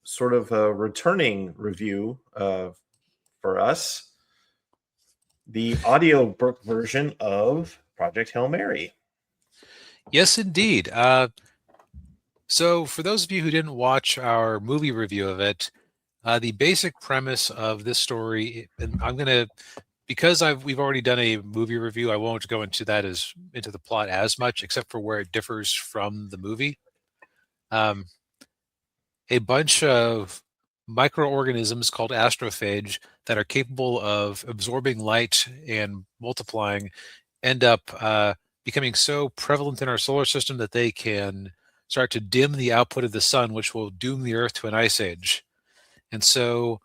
sort of a returning review for us, the audiobook version of Project Hail Mary. Yes, indeed. So for those of you who didn't watch our movie review of it, the basic premise of this story, and because we've already done a movie review, I won't go into the plot as much, except for where it differs from the movie. A bunch of microorganisms called astrophage that are capable of absorbing light and multiplying end up becoming so prevalent in our solar system that they can start to dim the output of the sun, which will doom the Earth to an ice age. And so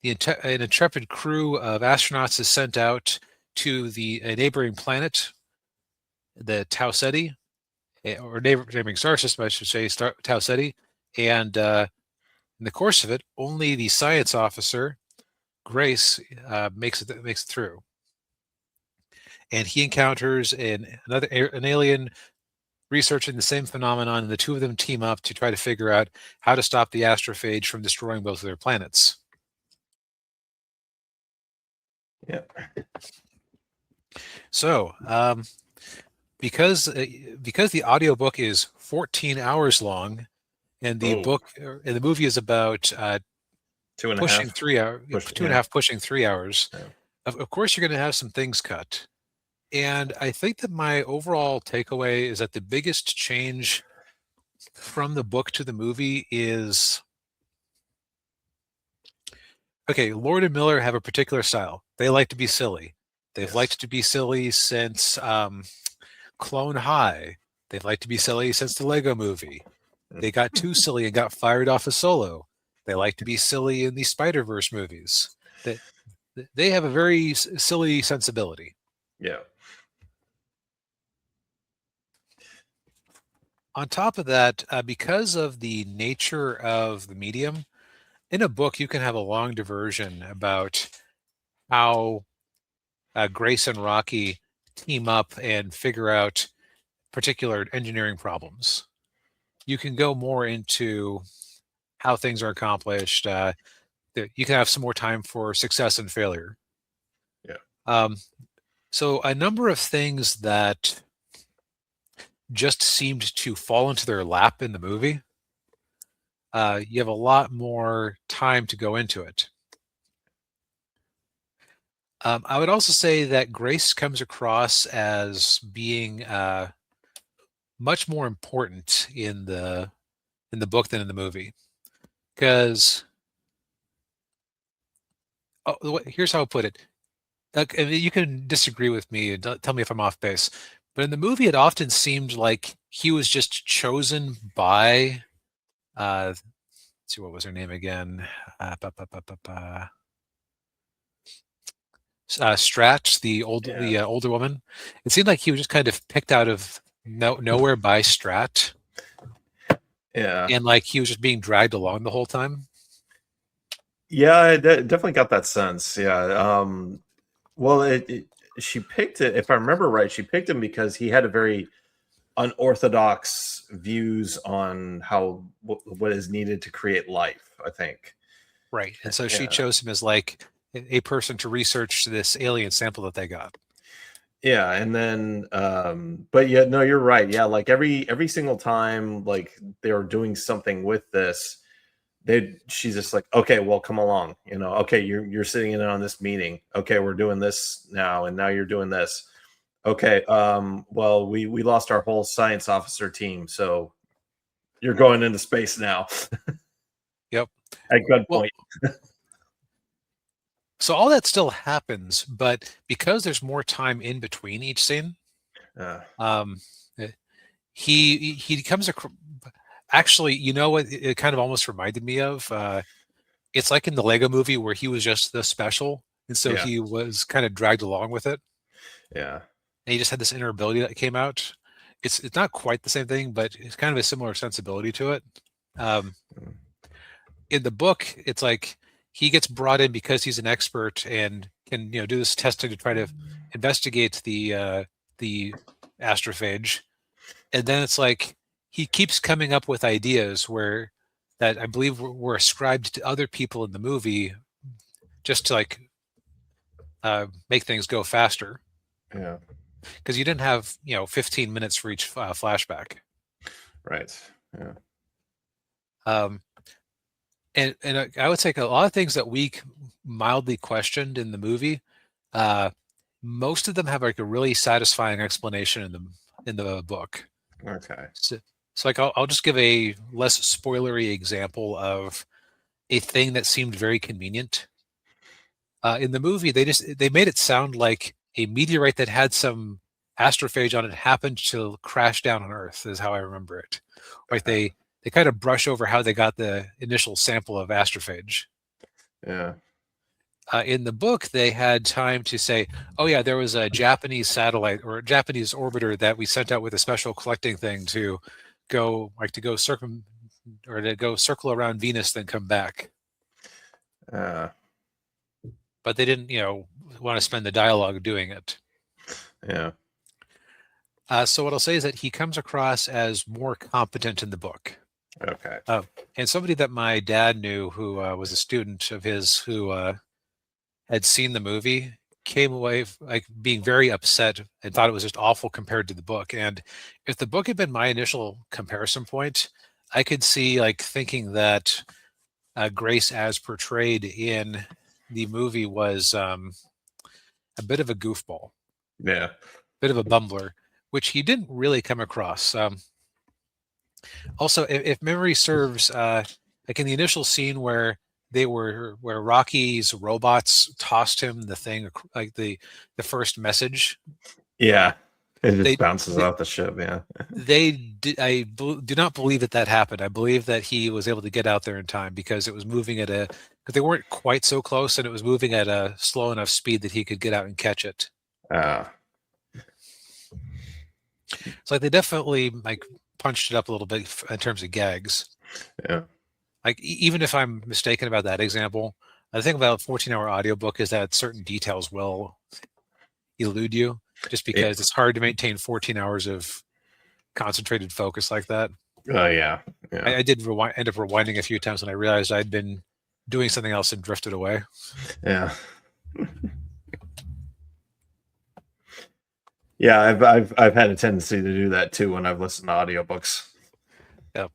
an intrepid crew of astronauts is sent out to a neighboring planet, the Tau Ceti, or neighboring star system, I should say, Tau Ceti. And in the course of it, only the science officer, Grace, makes it through. And he encounters an alien researching the same phenomenon, and the two of them team up to try to figure out how to stop the astrophage from destroying both of their planets. Yeah. So, because the audiobook is 14 hours long, and the movie is about 2.5 pushing 3 hours, 2.5 pushing 3 hours. Yeah. Of course, you're going to have some things cut. And I think that my overall takeaway is that the biggest change from the book to the movie is, okay, Lord and Miller have a particular style. They like to be silly. They've liked to be silly since Clone High. They've liked to be silly since the Lego movie. They got too silly and got fired off of Solo. They like to be silly in the Spider-Verse movies. They have a very silly sensibility. Yeah. On top of that, because of the nature of the medium, in a book you can have a long diversion about how Grace and Rocky team up and figure out particular engineering problems. You can go more into how things are accomplished. You can have some more time for success and failure. Yeah. So a number of things that just seemed to fall into their lap in the movie, you have a lot more time to go into it. I would also say that Grace comes across as being much more important in the book than in the movie, because here's how I'll put it. You can disagree with me and tell me if I'm off base, but in the movie, it often seemed like he was just chosen by, let's see, what was her name again? Strat, the older woman. It seemed like he was just kind of picked out of nowhere by Strat. Yeah. And like he was just being dragged along the whole time. Yeah, I definitely got that sense. Yeah. Well, she picked it, if I remember right, she picked him because he had a very unorthodox views on what is needed to create life, I think. Right. And so she chose him as like a person to research this alien sample that they got. Yeah, and then but yeah, no, you're right. Yeah, like every single time like they were doing something with this, she's just like, okay, well, come along, okay, you're sitting in on this meeting, okay, we're doing this now, and now you're doing this, okay, well, we lost our whole science officer team, so you're going into space now. Yep. At gunpoint. So all that still happens, but because there's more time in between each scene, he comes across. Actually, you know what? It kind of almost reminded me of. It's like in the Lego movie where he was just the special, and so he was kind of dragged along with it. Yeah, and he just had this inner ability that came out. It's not quite the same thing, but it's kind of a similar sensibility to it. In the book, it's like he gets brought in because he's an expert and can do this testing to try to investigate the astrophage, and then it's like he keeps coming up with ideas where that I believe were ascribed to other people in the movie just to like make things go faster. Yeah. Because you didn't have 15 minutes for each flashback. Right. Yeah. Um, and I would say a lot of things that we mildly questioned in the movie, most of them have like a really satisfying explanation in the book. Okay. So like I'll just give a less spoilery example of a thing that seemed very convenient. In the movie, they made it sound like a meteorite that had some astrophage on it happened to crash down on Earth, is how I remember it. Like they kind of brush over how they got the initial sample of astrophage. Yeah. In the book, they had time to say, "Oh yeah, there was a Japanese satellite or a Japanese orbiter that we sent out with a special collecting thing to go circle around Venus, then come back." But they didn't, want to spend the dialogue doing it. Yeah. So what I'll say is that he comes across as more competent in the book. Okay. And somebody that my dad knew who was a student of his who had seen the movie came away like being very upset and thought it was just awful compared to the book. And if the book had been my initial comparison point, I could see like thinking that Grace as portrayed in the movie was a bit of a goofball. Yeah. Bit of a bumbler, which he didn't really come across. Also, if memory serves, like in the initial scene where Rocky's robots tossed him the thing, like the first message. Yeah. It just bounces off the ship. Yeah. I do not believe that happened. I believe that he was able to get out there in time because it was moving because they weren't quite so close and it was moving at a slow enough speed that he could get out and catch it. So like they definitely like punched it up a little bit in terms of gags. Yeah. Like even if I'm mistaken about that example, the thing about a 14-hour audiobook is that certain details will elude you just because it's hard to maintain 14 hours of concentrated focus like that. Yeah. I did end up rewinding a few times when I realized I'd been doing something else and drifted away. Yeah. Yeah, I've had a tendency to do that too when I've listened to audiobooks. Yep.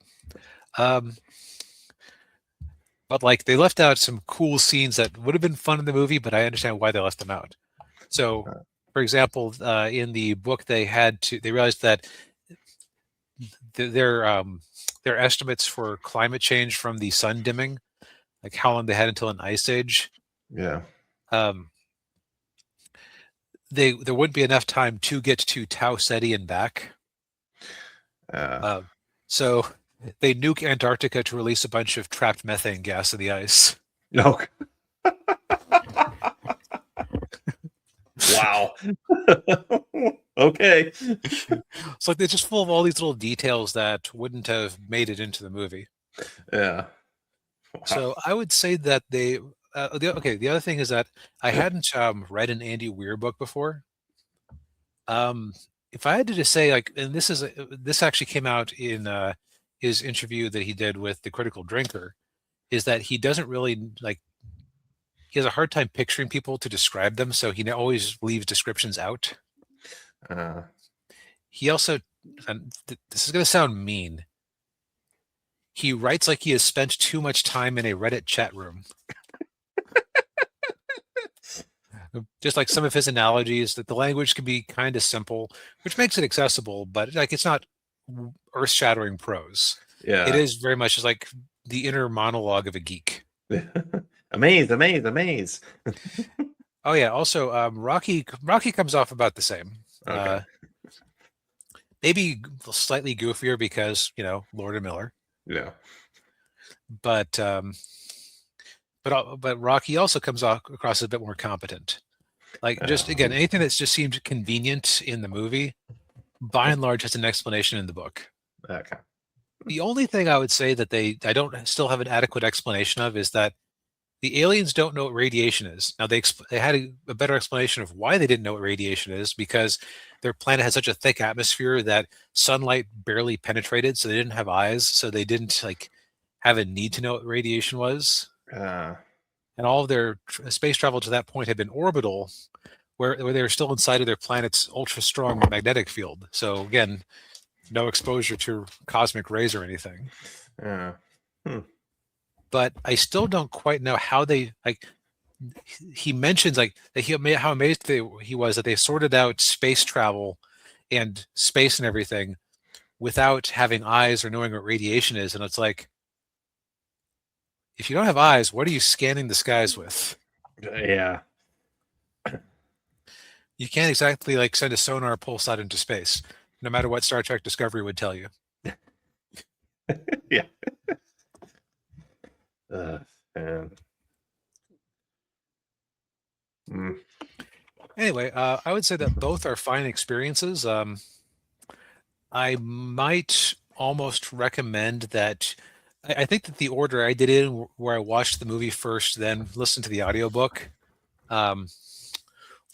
But like they left out some cool scenes that would have been fun in the movie, but I understand why they left them out. So, for example, in the book, they realized that their estimates for climate change from the sun dimming, like how long they had until an ice age. Yeah. There wouldn't be enough time to get to Tau Ceti and back. So they nuke Antarctica to release a bunch of trapped methane gas in the ice. No. Wow. Okay. It's like they're just full of all these little details that wouldn't have made it into the movie. Yeah. Wow. So I would say that they. The other thing is that I hadn't read an Andy Weir book before. If I had to just say, like, and this actually came out in his interview that he did with the Critical Drinker, is that he doesn't really like. He has a hard time picturing people to describe them, so he always leaves descriptions out. He also, and this is going to sound mean, he writes like he has spent too much time in a Reddit chat room. Just like some of his analogies, that the language can be kind of simple, which makes it accessible, but like it's not earth-shattering prose. Yeah. It is very much just like the inner monologue of a geek. Amaze. Oh yeah. Also, Rocky comes off about the same. Okay. Maybe slightly goofier because Lord and Miller. Yeah. But Rocky also comes across as a bit more competent. Like just again, anything that's just seemed convenient in the movie, by and large, has an explanation in the book. Okay. The only thing I would say that I don't still have an adequate explanation of is that the aliens don't know what radiation is. Now they had a better explanation of why they didn't know what radiation is, because their planet has such a thick atmosphere that sunlight barely penetrated, so they didn't have eyes, so they didn't like have a need to know what radiation was. Uh, And all of their space travel to that point had been orbital, where they were still inside of their planet's ultra strong magnetic field. So again, no exposure to cosmic rays or anything. yeah. Hmm. But I still don't quite know how they like. He mentions like that how amazed he was that they sorted out space travel and space and everything without having eyes or knowing what radiation is. And it's like, if you don't have eyes, what are you scanning the skies with? Yeah. You can't exactly like send a sonar pulse out into space, no matter what Star Trek Discovery would tell you. Yeah. Man. Mm. Anyway, I would say that both are fine experiences. I might almost recommend that. I think that the order I did it in, where I watched the movie first, then listened to the audiobook, um,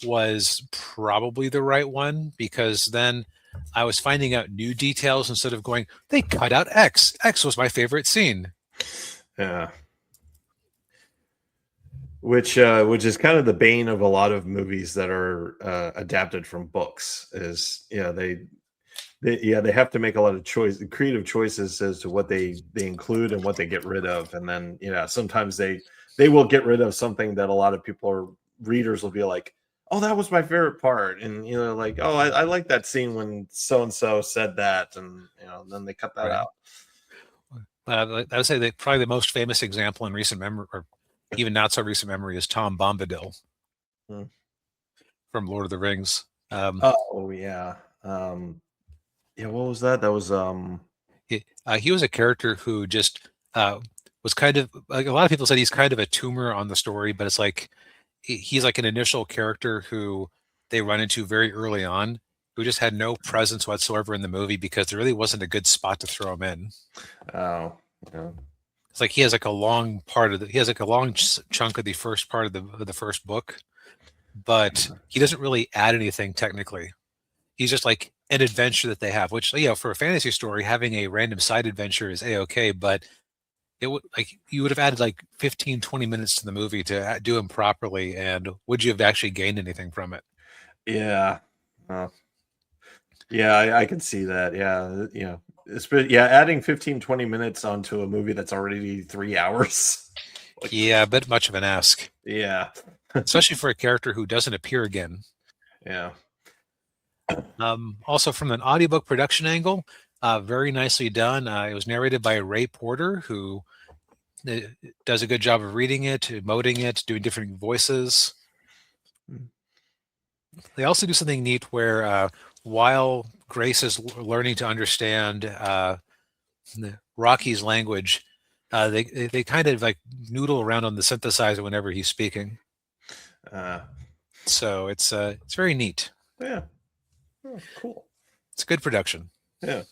was probably the right one, because then I was finding out new details instead of going, they cut out X. X was my favorite scene. Yeah. Which is kind of the bane of a lot of movies that are adapted from books. Is they have to make a lot of creative choices as to what they include and what they get rid of, and then sometimes they will get rid of something that a lot of people or readers will be like, oh, that was my favorite part, and like, oh, I like that scene when so and so said that, and then they cut that Right. out. I would say that probably the most famous example in recent memory, or even not so recent memory, is Tom Bombadil Hmm. from Lord of the Rings. Oh yeah. Yeah, what was that? That was He was a character who just was kind of like, a lot of people said he's kind of a tumor on the story, but it's like he's like an initial character who they run into very early on, who just had no presence whatsoever in the movie because there really wasn't a good spot to throw him in. oh yeah. It's like he has like a long part of he has like a long chunk of the first part of the first book, but he doesn't really add anything technically. He's just like an adventure that they have, which, for a fantasy story, having a random side adventure is a-okay, but it would, like, you would have added like 15, 20 minutes to the movie to do him properly, and would you have actually gained anything from it? Yeah. Yeah, I can see that. Yeah, yeah, adding 15-20 minutes onto a movie that's already 3 hours. Like, Yeah, a bit much of an ask, yeah, especially for a character who doesn't appear again. yeah, Also, from an audiobook production angle, very nicely done. It was narrated by Ray Porter, who uh, does a good job of reading it, emoting it, doing different voices. They also do something neat where, while Grace is learning to understand Rocky's language, they kind of like noodle around on the synthesizer whenever he's speaking. uh, So it's very neat. yeah. Oh, cool. It's a good production. Yeah.